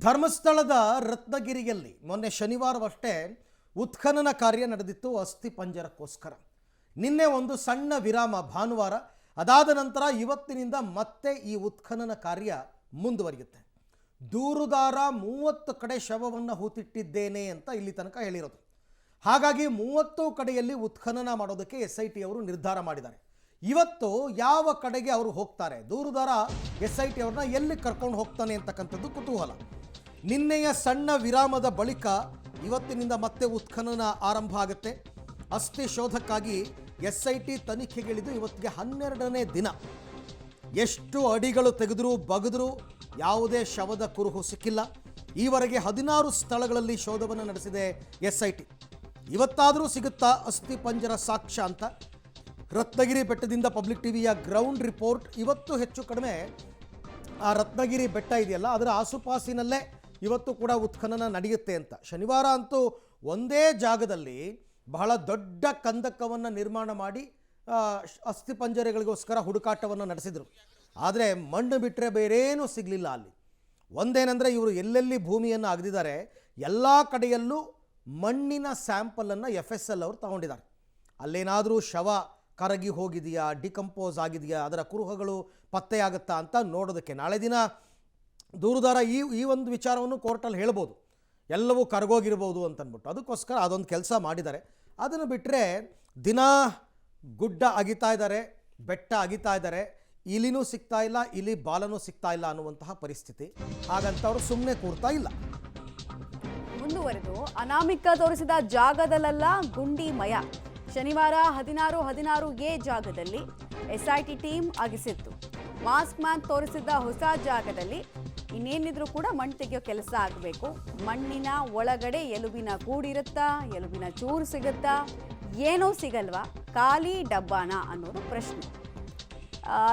ಧರ್ಮಸ್ಥಳದ ರತ್ನಗಿರಿಯಲ್ಲಿ ಮೊನ್ನೆ ಶನಿವಾರವಷ್ಟೇ ಉತ್ಖನನ ಕಾರ್ಯ ನಡೆದಿತ್ತು ಅಸ್ಥಿ ಪಂಜರಕ್ಕೋಸ್ಕರ. ನಿನ್ನೆ ಒಂದು ಸಣ್ಣ ವಿರಾಮ ಭಾನುವಾರ, ಅದಾದ ನಂತರ ಇವತ್ತಿನಿಂದ ಮತ್ತೆ ಈ ಉತ್ಖನನ ಕಾರ್ಯ ಮುಂದುವರಿಯುತ್ತೆ. ದೂರುದಾರ 30 ಕಡೆ ಶವವನ್ನು ಹೂತಿಟ್ಟಿದ್ದೇನೆ ಅಂತ ಇಲ್ಲಿ ತನಕ ಹೇಳಿರೋದು. ಹಾಗಾಗಿ 30 ಕಡೆಯಲ್ಲಿ ಉತ್ಖನನ ಮಾಡೋದಕ್ಕೆ SIT ಅವರು ನಿರ್ಧಾರ ಮಾಡಿದ್ದಾರೆ. ಇವತ್ತು ಯಾವ ಕಡೆಗೆ ಅವರು ಹೋಗ್ತಾರೆ, ದೂರುದಾರ SIT ಅವ್ರನ್ನ ಎಲ್ಲಿ ಕರ್ಕೊಂಡು ಹೋಗ್ತಾನೆ ಅಂತಕ್ಕಂಥದ್ದು ಕುತೂಹಲ. ನಿನ್ನೆಯ ಸಣ್ಣ ವಿರಾಮದ ಬಳಿಕ ಇವತ್ತಿನಿಂದ ಮತ್ತೆ ಉತ್ಖನನ ಆರಂಭ ಆಗುತ್ತೆ. ಅಸ್ಥಿ ಶೋಧಕ್ಕಾಗಿ SIT ತನಿಖೆಗಿಳಿದು ಇವತ್ತಿಗೆ 12ನೇ ದಿನ. ಎಷ್ಟು ಅಡಿಗಳು ತೆಗೆದರೂ ಬಗೆದರೂ ಯಾವುದೇ ಶವದ ಕುರುಹು ಸಿಕ್ಕಿಲ್ಲ. ಈವರೆಗೆ 16 ಸ್ಥಳಗಳಲ್ಲಿ ಶೋಧವನ್ನು ನಡೆಸಿದೆ SIT. ಇವತ್ತಾದರೂ ಸಿಗುತ್ತಾ ಅಸ್ಥಿ ಪಂಜರ ಸಾಕ್ಷ್ಯ ಅಂತ. ರತ್ನಗಿರಿ ಬೆಟ್ಟದಿಂದ ಪಬ್ಲಿಕ್ ಟಿವಿಯ ಗ್ರೌಂಡ್ ರಿಪೋರ್ಟ್. ಇವತ್ತು ಹೆಚ್ಚು ಕಡಿಮೆ ಆ ರತ್ನಗಿರಿ ಬೆಟ್ಟ ಇದೆಯಲ್ಲ, ಅದರ ಆಸುಪಾಸಿನಲ್ಲೇ ಇವತ್ತು ಕೂಡ ಉತ್ಖನನ ನಡೆಯುತ್ತೆ ಅಂತ. ಶನಿವಾರ ಅಂತೂ ಒಂದೇ ಜಾಗದಲ್ಲಿ ಬಹಳ ದೊಡ್ಡ ಕಂದಕವನ್ನು ನಿರ್ಮಾಣ ಮಾಡಿ ಅಸ್ಥಿ ಪಂಜರಗಳಿಗೋಸ್ಕರ ಹುಡುಕಾಟವನ್ನು ನಡೆಸಿದರು. ಆದರೆ ಮಣ್ಣು ಬಿಟ್ಟರೆ ಬೇರೇನೂ ಸಿಗಲಿಲ್ಲ ಅಲ್ಲಿ. ಒಂದೇನೆಂದರೆ ಇವರು ಎಲ್ಲೆಲ್ಲಿ ಭೂಮಿಯನ್ನು ಅಗೆದಿದ್ದಾರೆ ಎಲ್ಲ ಕಡೆಯಲ್ಲೂ ಮಣ್ಣಿನ ಸ್ಯಾಂಪಲನ್ನು FSL ಅವರು ತಗೊಂಡಿದ್ದಾರೆ. ಅಲ್ಲೇನಾದರೂ ಶವ ಕರಗಿ ಹೋಗಿದೆಯಾ, ಡಿಕಂಪೋಸ್ ಆಗಿದೆಯಾ, ಅದರ ಕುರುಹಗಳು ಪತ್ತೆಯಾಗುತ್ತಾ ಅಂತ ನೋಡೋದಕ್ಕೆ. ನಾಳೆ ದಿನ ದೂರುದಾರ ಈ ಒಂದು ವಿಚಾರವನ್ನು ಕೋರ್ಟಲ್ಲಿ ಹೇಳ್ಬೋದು, ಎಲ್ಲವೂ ಕರಗೋಗಿರ್ಬೋದು ಅಂತಂದ್ಬಿಟ್ಟು. ಅದಕ್ಕೋಸ್ಕರ ಅದೊಂದು ಕೆಲಸ ಮಾಡಿದ್ದಾರೆ. ಅದನ್ನು ಬಿಟ್ಟರೆ ದಿನ ಗುಡ್ಡ ಅಗಿತಾ ಇದ್ದಾರೆ, ಬೆಟ್ಟ ಅಗಿತಾ ಇದ್ದಾರೆ, ಇಲಿನೂ ಸಿಗ್ತಾ ಇಲ್ಲ, ಇಲಿ ಬಾಲನೂ ಸಿಗ್ತಾ ಇಲ್ಲ ಅನ್ನುವಂತಹ ಪರಿಸ್ಥಿತಿ. ಹಾಗಂತ ಅವರು ಸುಮ್ಮನೆ ಕೂರ್ತಾ ಇಲ್ಲ. ಮುಂದುವರೆದು ಅನಾಮಿಕ ತೋರಿಸಿದ ಜಾಗದಲ್ಲೆಲ್ಲ ಗುಂಡಿ ಮಯ. ಶನಿವಾರ 16A ಜಾಗದಲ್ಲಿ SIT ಟೀಮ್ ಅಗಿಸಿತ್ತು. ಮಾಸ್ಕ್ ಮ್ಯಾನ್ ತೋರಿಸಿದ್ದ ಹೊಸ ಜಾಗದಲ್ಲಿ ಇನ್ನೇನಿದ್ರೂ ಕೂಡ ಮಣ್ಣು ತೆಗೆಯೋ ಕೆಲಸ ಆಗಬೇಕು. ಮಣ್ಣಿನ ಒಳಗಡೆ ಎಲುಬಿನ ಕೂಡಿರುತ್ತಾ, ಎಲುಬಿನ ಚೂರು ಸಿಗುತ್ತಾ, ಏನೂ ಸಿಗಲ್ವಾ, ಖಾಲಿ ಡಬ್ಬಾನ ಅನ್ನೋದು ಪ್ರಶ್ನೆ.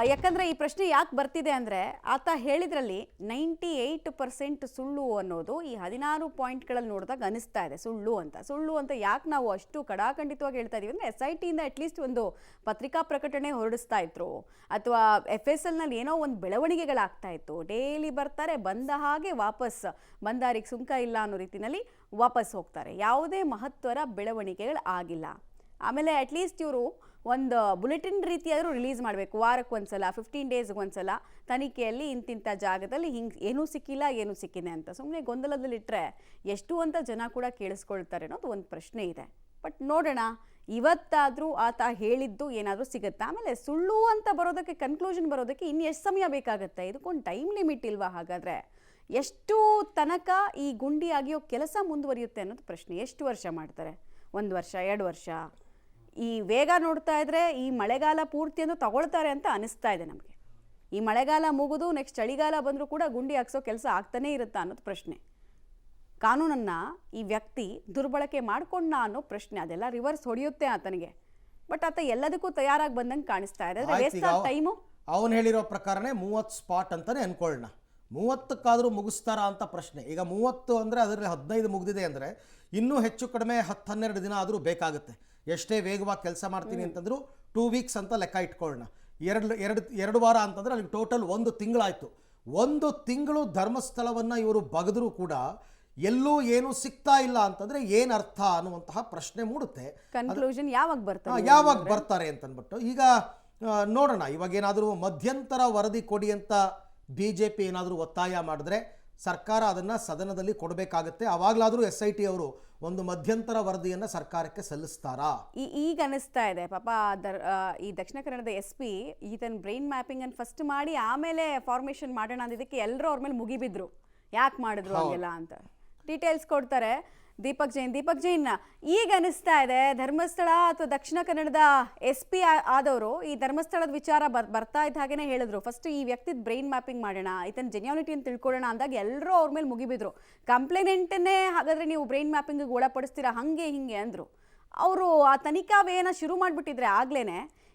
ಯಾಕಂದರೆ ಈ ಪ್ರಶ್ನೆ ಯಾಕೆ ಬರ್ತಿದೆ ಅಂದರೆ, ಆತ ಹೇಳಿದ್ರಲ್ಲಿ 98% ಸುಳ್ಳು ಅನ್ನೋದು ಈ 16 ಪಾಯಿಂಟ್ಗಳಲ್ಲಿ ನೋಡಿದಾಗ ಅನಿಸ್ತಾ ಇದೆ. ಸುಳ್ಳು ಅಂತ ಯಾಕೆ ನಾವು ಅಷ್ಟು ಕಡಾಖಂಡಿತವಾಗಿ ಹೇಳ್ತಾ ಇದ್ದೀವಿ ಅಂದರೆ, SITಯಿಂದ ಅಟ್ಲೀಸ್ಟ್ ಒಂದು ಪತ್ರಿಕಾ ಪ್ರಕಟಣೆ ಹೊರಡಿಸ್ತಾ ಇದ್ರು, ಅಥವಾ FSLನಲ್ಲಿ ಏನೋ ಒಂದು ಬೆಳವಣಿಗೆಗಳಾಗ್ತಾ ಇತ್ತು. ಡೈಲಿ ಬರ್ತಾರೆ, ಬಂದ ಹಾಗೆ ವಾಪಸ್, ಬಂದಾರಿಗೆ ಸುಂಕ ಇಲ್ಲ ಅನ್ನೋ ರೀತಿಯಲ್ಲಿ ವಾಪಸ್ ಹೋಗ್ತಾರೆ. ಯಾವುದೇ ಮಹತ್ವದ ಬೆಳವಣಿಗೆಗಳು ಆಗಿಲ್ಲ. ಆಮೇಲೆ ಅಟ್ಲೀಸ್ಟ್ ಇವರು ಒಂದು ಬುಲೆಟಿನ್ ರೀತಿಯಾದರೂ ರಿಲೀಸ್ ಮಾಡಬೇಕು. ವಾರಕ್ಕೊಂದ್ಸಲ, 15 ಡೇಸ್ಗೊಂದ್ಸಲ ತನಿಖೆಯಲ್ಲಿ ಇಂತಿಂಥ ಜಾಗದಲ್ಲಿ ಹಿಂಗೆ ಏನೂ ಸಿಕ್ಕಿಲ್ಲ, ಏನೂ ಸಿಕ್ಕಿದೆ ಅಂತ. ಸುಮ್ಮನೆ ಗೊಂದಲದಲ್ಲಿಟ್ಟರೆ ಎಷ್ಟು ಅಂತ ಜನ ಕೂಡ ಕೇಳಿಸ್ಕೊಳ್ತಾರೆ ಅನ್ನೋದು ಒಂದು ಪ್ರಶ್ನೆ ಇದೆ. ಬಟ್ ನೋಡೋಣ, ಇವತ್ತಾದರೂ ಆತ ಹೇಳಿದ್ದು ಏನಾದರೂ ಸಿಗುತ್ತಾ. ಆಮೇಲೆ ಸುಳ್ಳು ಅಂತ ಬರೋದಕ್ಕೆ, ಕನ್ಕ್ಲೂಷನ್ ಬರೋದಕ್ಕೆ ಇನ್ನು ಎಷ್ಟು ಸಮಯ ಬೇಕಾಗುತ್ತೆ? ಇದಕ್ಕೊಂದು ಟೈಮ್ ಲಿಮಿಟ್ ಇಲ್ವಾ? ಹಾಗಾದರೆ ಎಷ್ಟು ತನಕ ಈ ಗುಂಡಿ ಆಗಿಯೋ ಕೆಲಸ ಮುಂದುವರಿಯುತ್ತೆ ಅನ್ನೋದು ಪ್ರಶ್ನೆ. ಎಷ್ಟು ವರ್ಷ ಮಾಡ್ತಾರೆ? 1 ವರ್ಷ, 2 ವರ್ಷ? ಈ ವೇಗ ನೋಡ್ತಾ ಇದ್ರೆ ಈ ಮಳೆಗಾಲ ಪೂರ್ತಿಯನ್ನು ತಗೊಳ್ತಾರೆ ಅಂತ ಅನಿಸ್ತಾ ಇದೆ ನಮಗೆ. ಈ ಮಳೆಗಾಲ ಮುಗಿದು ನೆಕ್ಸ್ಟ್ ಚಳಿಗಾಲ ಬಂದರೂ ಕೂಡ ಗುಂಡಿ ಹಾಕ್ಸೋ ಕೆಲಸ ಆಗ್ತಾನೇ ಇರುತ್ತಾ ಅನ್ನೋದು ಪ್ರಶ್ನೆ. ಕಾನೂನನ್ನು ಈ ವ್ಯಕ್ತಿ ದುರ್ಬಳಕೆ ಮಾಡ್ಕೊಂಡ ಅನ್ನೋ ಪ್ರಶ್ನೆ. ಅದೆಲ್ಲ ರಿವರ್ಸ್ ಹೊಡೆಯುತ್ತೆ ಆತನಿಗೆ. ಬಟ್ ಆತ ಎಲ್ಲದಕ್ಕೂ ತಯಾರಾಗಿ ಬಂದಂಗೆ ಕಾಣಿಸ್ತಾ ಇದೆ. ಟೈಮು ಅವನು ಹೇಳಿರೋ ಪ್ರಕಾರನೇ 30 ಸ್ಪಾಟ್ ಅಂತಾನೆ ಅನ್ಕೊಳ್ಳೋಣ. 30ಕ್ಕಾದರೂ ಮುಗಿಸ್ತಾರಾ ಅಂತ ಪ್ರಶ್ನೆ. ಈಗ 30 ಅಂದರೆ ಅದರಲ್ಲಿ 15 ಮುಗಿದಿದೆ ಅಂದರೆ ಇನ್ನೂ ಹೆಚ್ಚು ಕಡಿಮೆ 10-12 ದಿನ ಆದರೂ ಬೇಕಾಗುತ್ತೆ. ಎಷ್ಟೇ ವೇಗವಾಗಿ ಕೆಲಸ ಮಾಡ್ತೀನಿ ಅಂತಂದ್ರು 2 ವೀಕ್ಸ್ ಅಂತ ಲೆಕ್ಕ ಇಟ್ಕೊಳ್ಳೋಣ. ಎರಡು ವಾರ ಅಂತಂದರೆ ಅಲ್ಲಿ ಟೋಟಲ್ 1 ತಿಂಗಳಾಯಿತು. 1 ತಿಂಗಳು ಧರ್ಮಸ್ಥಳವನ್ನು ಇವರು ಬಗೆದರೂ ಕೂಡ ಎಲ್ಲೂ ಏನೂ ಸಿಗ್ತಾ ಇಲ್ಲ ಅಂತಂದರೆ ಏನು ಅರ್ಥ ಅನ್ನುವಂತಹ ಪ್ರಶ್ನೆ ಮೂಡುತ್ತೆ. ಕನ್ಕ್ಲೂಷನ್ ಯಾವಾಗ ಬರ್ತಾರೆ ಅಂತಂದ್ಬಿಟ್ಟು ಈಗ ನೋಡೋಣ. ಇವಾಗೇನಾದರೂ ಮಧ್ಯಂತರ ವರದಿ ಕೊಡಿ ಅಂತ BJP ಏನಾದರೂ ಒತ್ತಾಯ ಮಾಡಿದ್ರೆ ಸರ್ಕಾರ ಅದನ್ನು ಸದನದಲ್ಲಿ ಕೊಡಬೇಕಾಗುತ್ತೆ. ಆವಾಗಲಾದರೂ SIT ಅವರು ಒಂದು ಮಧ್ಯಂತರ ವರದಿಯನ್ನು ಸರ್ಕಾರಕ್ಕೆ ಸಲ್ಲಿಸ್ತಾರಾ? ಈಗ ಅನಿಸ್ತಾ ಇದೆ ಪಾಪ ಈ ದಕ್ಷಿಣ ಕನ್ನಡದ SP ಈತನ ಬ್ರೈನ್ ಮ್ಯಾಪಿಂಗ್ ಅನ್ನು ಫಸ್ಟ್ ಮಾಡಿ ಆಮೇಲೆ ಫಾರ್ಮೇಷನ್ ಮಾಡೋಣ ಅಂದಿದ್ದಕ್ಕೆ ಎಲ್ಲರೂ ಅವ್ರ ಮೇಲೆ ಮುಗಿಬಿದ್ರು. ಯಾಕೆ ಮಾಡಿದ್ರು ಹಂಗೆಲ್ಲ ಅಂತ ಡೀಟೇಲ್ಸ್ ಕೊಡ್ತಾರೆ ದೀಪಕ್ ಜೈನ್. ಈಗ ಅನಿಸ್ತಾ ಇದೆ ಧರ್ಮಸ್ಥಳ ಅಥವಾ ದಕ್ಷಿಣ ಕನ್ನಡದ SP ಆದವರು ಈ ಧರ್ಮಸ್ಥಳದ ವಿಚಾರ ಬರ್ತಾ ಇದ್ದ ಹಾಗೇನೆ ಹೇಳಿದ್ರು, ಫಸ್ಟ್ ಈ ವ್ಯಕ್ತಿದ ಬ್ರೈನ್ ಮ್ಯಾಪಿಂಗ್ ಮಾಡೋಣ, ಈತನ ಜೆನ್ಯೂನಿಟಿಯನ್ನು ತಿಳ್ಕೊಳ್ಳೋಣ ಅಂದಾಗ ಎಲ್ಲರೂ ಅವ್ರ ಮೇಲೆ ಮುಗಿಬಿದ್ರು. ಕಂಪ್ಲೇನೆಂಟನ್ನೇ ಹಾಗಾದರೆ ನೀವು ಬ್ರೈನ್ ಮ್ಯಾಪಿಂಗಿಗೆ ಒಳಪಡಿಸ್ತೀರಾ ಹಂಗೆ ಹಿಂಗೆ ಅಂದರು. ಅವರು ಆ ತನಿಖಾವೇನ ಶುರು ಮಾಡಿಬಿಟ್ಟಿದ್ರೆ ಆಗ್ಲೇ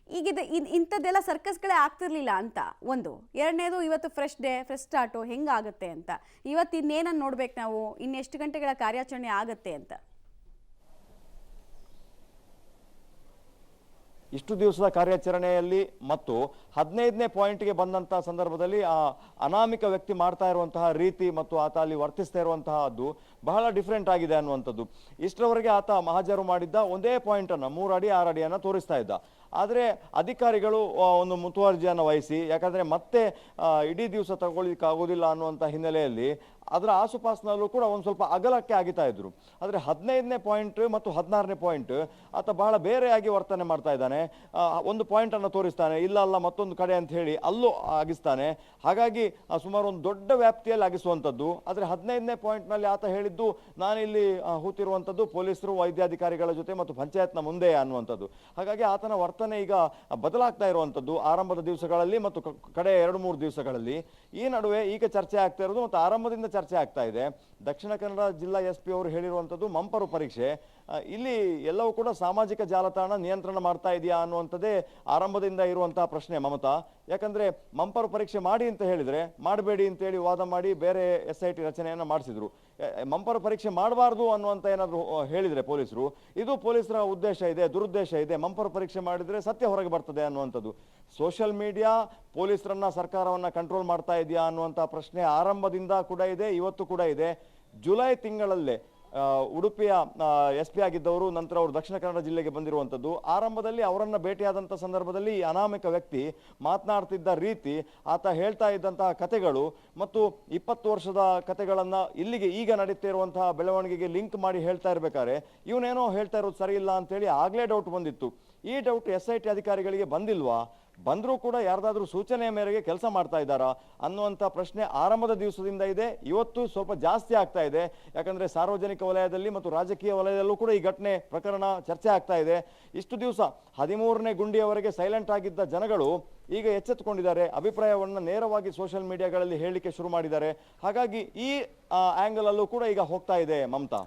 ಈಗ ಇಂಥದ್ದೆಲ್ಲ ಸರ್ಕಸ್ಗಳೇ ಆಗ್ತಿರ್ಲಿಲ್ಲ ಅಂತ ಒಂದು. ಎರಡನೇದು, ಇವತ್ತು ಫ್ರೆಶ್ ಡೇ, ಫ್ರೆಶ್ ಸ್ಟಾರ್ಟು ಹೆಂಗಾಗುತ್ತೆ ಅಂತ. ಇವತ್ತು ಇನ್ನೇನನ್ನು ನೋಡ್ಬೇಕು ನಾವು, ಇನ್ನೆಷ್ಟು ಗಂಟೆಗಳ ಕಾರ್ಯಾಚರಣೆ ಆಗುತ್ತೆ ಅಂತ. ಇಷ್ಟು ದಿವಸದ ಕಾರ್ಯಾಚರಣೆಯಲ್ಲಿ ಮತ್ತು 15ನೇ ಪಾಯಿಂಟ್ಗೆ ಬಂದಂಥ ಸಂದರ್ಭದಲ್ಲಿ ಆ ಅನಾಮಿಕ ವ್ಯಕ್ತಿ ಮಾಡ್ತಾ ಇರುವಂತಹ ರೀತಿ ಮತ್ತು ಆತ ಅಲ್ಲಿ ವರ್ತಿಸ್ತಾ ಇರುವಂತಹದ್ದು ಬಹಳ ಡಿಫ್ರೆಂಟ್ ಆಗಿದೆ ಅನ್ನುವಂಥದ್ದು. ಇಷ್ಟರವರೆಗೆ ಆತ ಮಹಾಜರು ಮಾಡಿದ್ದ ಒಂದೇ ಪಾಯಿಂಟನ್ನು 3 ಅಡಿ 6 ಅಡಿಯನ್ನು ತೋರಿಸ್ತಾ ಇದ್ದ. ಆದರೆ ಅಧಿಕಾರಿಗಳು ಒಂದು ಮುತುವರ್ಜಿಯನ್ನು ವಹಿಸಿ, ಯಾಕಂದರೆ ಮತ್ತೆ ಇಡೀ ದಿವಸ ತಗೊಳ್ಳಿಕ್ಕೆ ಆಗೋದಿಲ್ಲ ಅನ್ನುವಂಥ ಹಿನ್ನೆಲೆಯಲ್ಲಿ ಅದರ ಆಸುಪಾಸಿನಲ್ಲೂ ಕೂಡ ಒಂದು ಸ್ವಲ್ಪ ಅಗಲಕ್ಕೆ ಆಗಿತಾ ಇದ್ರು. ಆದರೆ 15ನೇ ಪಾಯಿಂಟ್ ಮತ್ತು 16ನೇ ಪಾಯಿಂಟ್ ಆತ ಬಹಳ ಬೇರೆಯಾಗಿ ವರ್ತನೆ ಮಾಡ್ತಾ ಇದ್ದಾನೆ. ಒಂದು ಪಾಯಿಂಟನ್ನು ತೋರಿಸ್ತಾನೆ, ಇಲ್ಲ ಅಲ್ಲ ಮತ್ತೊಂದು ಕಡೆ ಅಂತ ಹೇಳಿ ಅಲ್ಲೂ ಆಗಿಸ್ತಾನೆ. ಹಾಗಾಗಿ ಸುಮಾರು ಒಂದು ದೊಡ್ಡ ವ್ಯಾಪ್ತಿಯಲ್ಲಿ ಆಗಿಸುವಂಥದ್ದು. ಆದರೆ 15ನೇ ಪಾಯಿಂಟ್ನಲ್ಲಿ ಆತ ಹೇಳಿದ್ದು, ನಾನಿಲ್ಲಿ ಹೂತಿರುವಂಥದ್ದು ಪೊಲೀಸರು ವೈದ್ಯಾಧಿಕಾರಿಗಳ ಜೊತೆ ಮತ್ತು ಪಂಚಾಯತ್ನ ಮುಂದೆ ಅನ್ನುವಂಥದ್ದು. ಹಾಗಾಗಿ ಆತನ ವರ್ತನೆ ಈಗ ಬದಲಾಗ್ತಾ ಇರುವಂಥದ್ದು ಆರಂಭದ ದಿವಸಗಳಲ್ಲಿ ಮತ್ತು ಕಡೆ 2-3 ದಿವಸಗಳಲ್ಲಿ. ಈ ನಡುವೆ ಈಗ ಚರ್ಚೆ ಆಗ್ತಾ ಇರೋದು ಮತ್ತು ಆರಂಭದಿಂದ ಚರ್ಚೆ ಆಗ್ತಾ ಇದೆ, ದಕ್ಷಿಣ ಕನ್ನಡ ಜಿಲ್ಲಾ SP ಅವರು ಹೇಳಿರುವಂಥದ್ದು ಮಂಪರು ಪರೀಕ್ಷೆ. ಇಲ್ಲಿ ಎಲ್ಲವೂ ಕೂಡ ಸಾಮಾಜಿಕ ಜಾಲತಾಣ ನಿಯಂತ್ರಣ ಮಾಡ್ತಾ ಇದೆಯಾ ಅನ್ನುವಂಥದ್ದೇ ಆರಂಭದಿಂದ ಇರುವಂತಹ ಪ್ರಶ್ನೆ ಮಮತಾ. ಯಾಕಂದ್ರೆ ಮಂಪರು ಪರೀಕ್ಷೆ ಮಾಡಿ ಅಂತ ಹೇಳಿದ್ರೆ ಮಾಡಬೇಡಿ ಅಂತೇಳಿ ವಾದ ಮಾಡಿ ಬೇರೆ SIT ರಚನೆಯನ್ನು ಮಾಡಿಸಿದ್ರು. ಮಂಪರು ಪರೀಕ್ಷೆ ಮಾಡಬಾರ್ದು ಅನ್ನುವಂಥ ಏನಾದರೂ ಹೇಳಿದರೆ ಪೊಲೀಸರು, ಇದು ಪೊಲೀಸರ ಉದ್ದೇಶ ಇದೆ, ದುರುದ್ದೇಶ ಇದೆ, ಮಂಪರು ಪರೀಕ್ಷೆ ಮಾಡಿದರೆ ಸತ್ಯ ಹೊರಗೆ ಬರ್ತದೆ ಅನ್ನುವಂಥದ್ದು. ಸೋಷಿಯಲ್ ಮೀಡಿಯಾ ಪೊಲೀಸರನ್ನ ಸರ್ಕಾರವನ್ನು ಕಂಟ್ರೋಲ್ ಮಾಡ್ತಾ ಇದೆಯಾ ಅನ್ನುವಂಥ ಪ್ರಶ್ನೆ ಆರಂಭದಿಂದ ಕೂಡ ಇದೆ, ಇವತ್ತು ಕೂಡ ಇದೆ. ಜುಲೈ ತಿಂಗಳಲ್ಲೇ ಉಡುಪಿಯ SP ಆಗಿದ್ದವರು ನಂತರ ಅವರು ದಕ್ಷಿಣ ಕನ್ನಡ ಜಿಲ್ಲೆಗೆ ಬಂದಿರುವಂಥದ್ದು. ಆರಂಭದಲ್ಲಿ ಅವರನ್ನು ಭೇಟಿಯಾದಂಥ ಸಂದರ್ಭದಲ್ಲಿ ಈ ಅನಾಮಿಕ ವ್ಯಕ್ತಿ ಮಾತನಾಡ್ತಿದ್ದ ರೀತಿ, ಆತ ಹೇಳ್ತಾ ಇದ್ದಂತಹ ಕತೆಗಳು ಮತ್ತು 20 ವರ್ಷದ ಕತೆಗಳನ್ನು ಇಲ್ಲಿಗೆ ಈಗ ನಡೀತಿರುವಂತಹ ಬೆಳವಣಿಗೆಗೆ ಲಿಂಕ್ ಮಾಡಿ ಹೇಳ್ತಾ ಇರಬೇಕಾದ್ರೆ ಇವನೇನೋ ಹೇಳ್ತಾ ಇರೋದು ಸರಿ ಇಲ್ಲ ಅಂತೇಳಿ ಆಗಲೇ ಡೌಟ್ ಬಂದಿತ್ತು. ಈ ಡೌಟ್ SIT ಅಧಿಕಾರಿಗಳಿಗೆ ಬಂದಿಲ್ವಾ? ಬಂದರೂ ಕೂಡ ಯಾರ್ದಾದ್ರೂ ಸೂಚನೆಯ ಮೇರೆಗೆ ಕೆಲಸ ಮಾಡ್ತಾ ಇದ್ದಾರಾ ಅನ್ನುವಂಥ ಪ್ರಶ್ನೆ ಆರಂಭದ ದಿವಸದಿಂದ ಇದೆ. ಇವತ್ತು ಸ್ವಲ್ಪ ಜಾಸ್ತಿ ಆಗ್ತಾ ಇದೆ, ಯಾಕಂದರೆ ಸಾರ್ವಜನಿಕ ವಲಯದಲ್ಲಿ ಮತ್ತು ರಾಜಕೀಯ ವಲಯದಲ್ಲೂ ಕೂಡ ಈ ಘಟನೆ ಪ್ರಕರಣ ಚರ್ಚೆ ಆಗ್ತಾ ಇದೆ. ಇಷ್ಟು ದಿವಸ 13ನೇ ಗುಂಡಿಯವರೆಗೆ ಸೈಲೆಂಟ್ ಆಗಿದ್ದ ಜನಗಳು ಈಗ ಎಚ್ಚೆತ್ತುಕೊಂಡಿದ್ದಾರೆ, ಅಭಿಪ್ರಾಯವನ್ನು ನೇರವಾಗಿ ಸೋಷಿಯಲ್ ಮೀಡಿಯಾಗಳಲ್ಲಿ ಹೇಳಲಿಕ್ಕೆ ಶುರು ಮಾಡಿದ್ದಾರೆ. ಹಾಗಾಗಿ ಈ ಆ್ಯಂಗಲ್ ಅಲ್ಲೂ ಕೂಡ ಈಗ ಹೋಗ್ತಾ ಇದೆ ಮಮತಾ.